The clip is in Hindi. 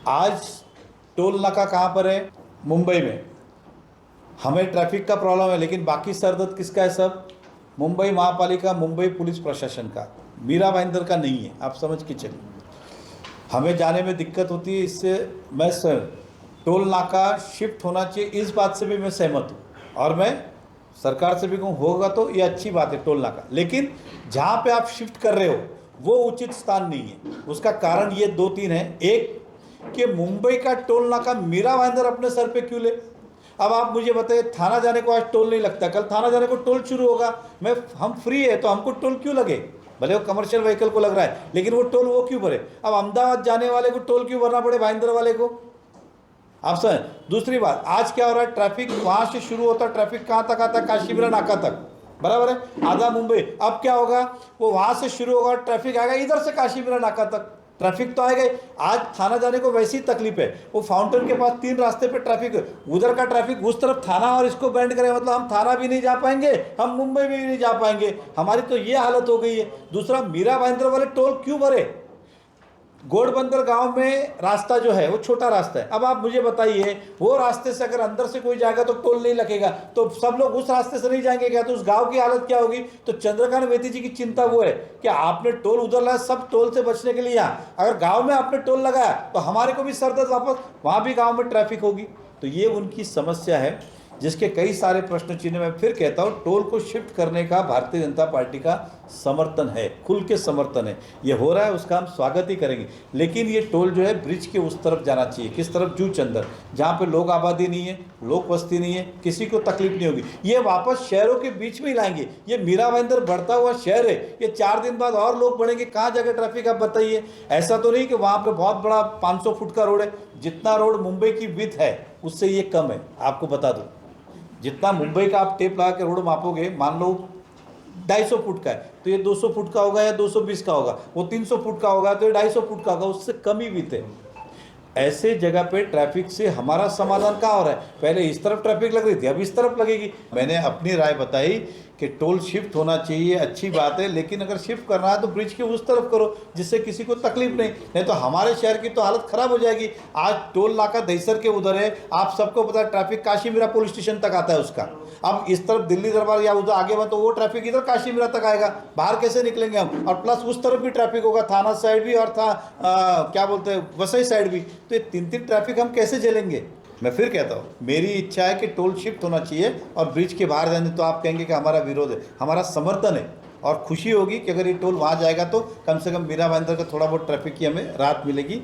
आज टोल नाका कहाँ पर है? मुंबई में। हमें ट्रैफिक का प्रॉब्लम है, लेकिन बाकी सरदर्द किसका है? सब मुंबई महापालिका, मुंबई पुलिस प्रशासन का, मीरा भाईंदर का नहीं है। आप समझ के चलिए, हमें जाने में दिक्कत होती है। इससे मैं टोल नाका शिफ्ट होना चाहिए, इस बात से भी मैं सहमत हूँ। और मैं सरकार से भी कहूँ, होगा तो ये अच्छी बात है टोल नाका, लेकिन जहाँ पे आप शिफ्ट कर रहे हो वो उचित स्थान नहीं है। उसका कारण ये दो तीन है। एक, कि मुंबई का टोल नाका मीरा भाईंदर अपने सर पे क्यों ले? अब आप मुझे बताइए, थाना जाने को आज टोल नहीं लगता, कल थाना जाने को टोल शुरू होगा। हम फ्री है तो हमको टोल क्यों लगे? भले वो कमर्शियल व्हीकल को लग रहा है, लेकिन वो टोल वो क्यों भरे? अब अहमदाबाद जाने वाले को टोल क्यों भरना पड़े, भाईंदर वाले को? आप समझ। दूसरी बात, आज क्या हो रहा है, ट्रैफिक वहां से शुरू होता है, ट्रैफिक कहाँ तक आता है? काशीपुरा नाका तक, बराबर है, आधा मुंबई। अब क्या होगा, वो वहां से शुरू होगा, ट्रैफिक आएगा इधर से काशीपुरा नाका तक, ट्रैफिक तो आएगा ही। आज थाना जाने को वैसी तकलीफ है, वो फाउंटेन के पास 3 रास्ते पे ट्रैफिक, उधर का ट्रैफिक उस तरफ थाना, और इसको बैंड करें मतलब हम थाना भी नहीं जा पाएंगे, हम मुंबई में भी नहीं जा पाएंगे। हमारी तो ये हालत हो गई है। दूसरा, मीरा भाईंदर वाले टोल क्यों भरे? घोड़बंदर गांव में रास्ता जो है वो छोटा रास्ता है। अब आप मुझे बताइए, वो रास्ते से अगर अंदर से कोई जाएगा तो टोल नहीं लगेगा, तो सब लोग उस रास्ते से नहीं जाएंगे क्या? तो उस गांव की हालत क्या होगी? तो चंद्रकांत बेदी जी की चिंता वो है कि आपने टोल उधर लगाया, सब टोल से बचने के लिए। यहाँ अगर गांव में आपने टोल लगाया तो हमारे को भी सरदर्द वापस, वहां भी गांव में ट्रैफिक होगी। तो ये उनकी समस्या है, जिसके कई सारे प्रश्न चिन्ह। मैं फिर कहता हूँ, टोल को शिफ्ट करने का भारतीय जनता पार्टी का समर्थन है, खुल के समर्थन है। ये हो रहा है, उसका हम स्वागत ही करेंगे। लेकिन ये टोल जो है ब्रिज के उस तरफ जाना चाहिए। किस तरफ? जू चंदर, जहाँ पे लोग आबादी नहीं है, लोग बस्ती नहीं है, किसी को तकलीफ नहीं होगी। ये वापस शहरों के बीच में ही लाएंगे। ये मीरा भाईंदर बढ़ता हुआ शहर है, ये 4 दिन बाद और लोग बढ़ेंगे, कहाँ जगह ट्रैफिक? आप बताइए। ऐसा तो नहीं कि वहाँ पे बहुत बड़ा 500 फुट का रोड है। जितना रोड मुंबई की विड्थ है उससे ये कम है, आपको बता दूँ। जितना मुंबई का आप टेप लगा के रोड मापोगे, मान लो 250 फुट का है, तो ये 200 फुट का होगा या 220 का होगा। वो 300 फुट का होगा तो ये 250 फुट का होगा, उससे कम ही विड्थ है। ऐसे जगह पे ट्रैफिक से हमारा समाधान कहाँ हो रहा है? पहले इस तरफ ट्रैफिक लग रही थी, अब इस तरफ लगेगी। मैंने अपनी राय बताई कि टोल शिफ्ट होना चाहिए, अच्छी बात है, लेकिन अगर शिफ्ट करना है तो ब्रिज के उस तरफ करो, जिससे किसी को तकलीफ नहीं तो हमारे शहर की तो हालत खराब हो जाएगी। आज टोल नाका दहीसर के उधर है, आप सबको पता है, ट्रैफिक काशीमीरा पुलिस स्टेशन तक आता है उसका। अब इस तरफ दिल्ली दरबार या उधर आगे बढ़ तो वो ट्रैफिक इधर काशीमीरा तक आएगा, बाहर कैसे निकलेंगे हम? और प्लस उस तरफ भी ट्रैफिक होगा, थाना साइड भी और क्या बोलते हैं, वसई साइड भी। तो ये 3 ट्रैफिक हम कैसे झेलेंगे? मैं फिर कहता हूँ, मेरी इच्छा है कि टोल शिफ्ट होना चाहिए, और ब्रिज के बाहर जाने तो आप कहेंगे कि हमारा विरोध है, हमारा समर्थन है। और खुशी होगी कि अगर ये टोल वहाँ जाएगा तो कम से कम मीरा भाईंदर का थोड़ा बहुत ट्रैफिक की हमें राहत मिलेगी।